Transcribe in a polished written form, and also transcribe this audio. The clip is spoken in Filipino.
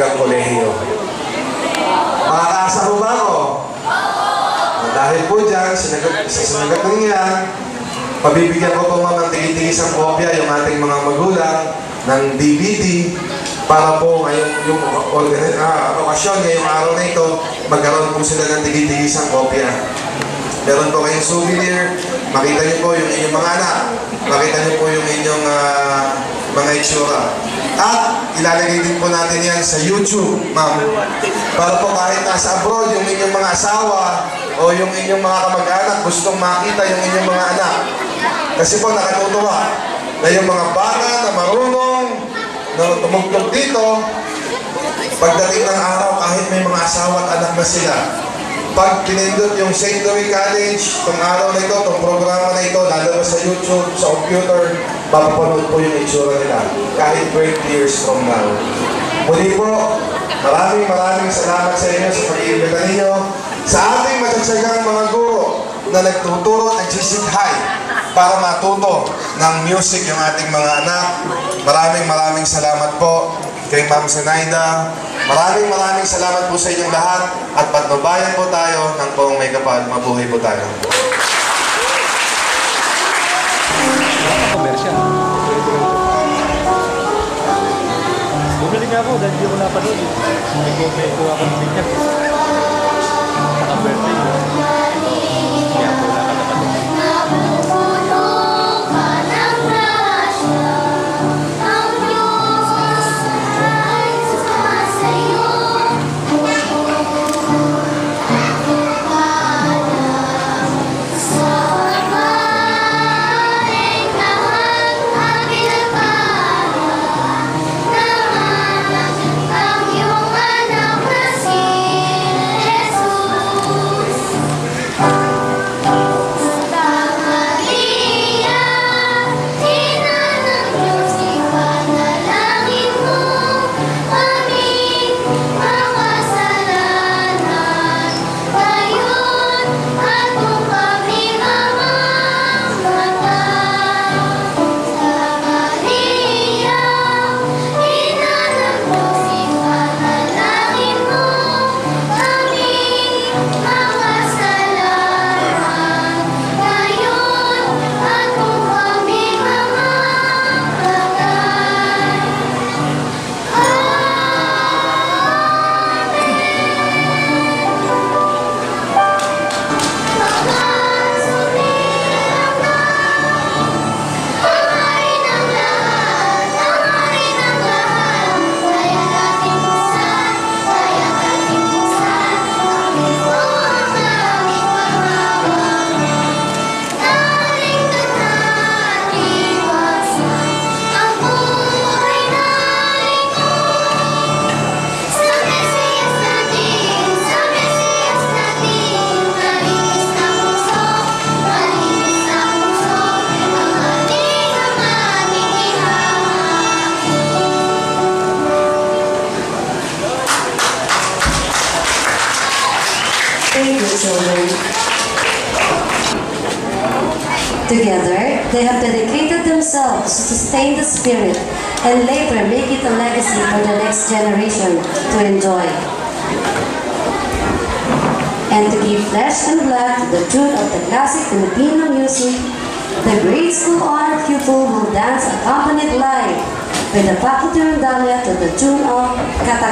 hanggang kolehiyo. Makakaasa po ba ako? Dahil po dyan, sinagot niya, pabibigyan ko po mga tigis-tigisang kopya yung ating mga magulang ng DVD para po ngayong yung okasyon, ngayong araw na ito, magkaroon po sila ng tigis-tigisang kopya. Meron po kayong souvenir, makita niyo po yung inyong mga anak, makita niyo po yung inyong mga itsura. At ilalagay din po natin yan sa YouTube, ma'am. Para po kahit nasa abroad, yung inyong mga asawa o yung inyong mga kamag-anak gustong makita yung inyong mga anak. Kasi po nakatutuwa na yung mga bata na marunong na tumugtog dito, pagdating ng araw kahit may mga asawa at anak na sila, pag pinindot yung St. Louis College, itong araw na ito, itong programa na ito, lalabas sa YouTube, sa computer, mapapanood po yung itsura nila kahit 20 years from now. Muli po, maraming salamat sa inyo sa pag-iimbita ninyo sa ating matsatsagang mga guro na nagtuturo at nagsisikhay para matuto ng music yung ating mga anak. Maraming salamat po kay Ma'am Zenaida. Maraming salamat po sa inyong lahat at patnubayan po tayo ng buong may kapal. Mabuhay po tayo. Bumili nga ako dahil hindi ko napanood. May ko ako ng ticket. Naka-birthday ko. Kaya po wala ka napanood. Together, they have dedicated themselves to sustain the spirit and later make it a legacy for the next generation to enjoy. And to give flesh and blood to the truth of the classic Filipino music, the grade school honor pupil will dance accompanied live with the faculty Rondalia to the tune of Kata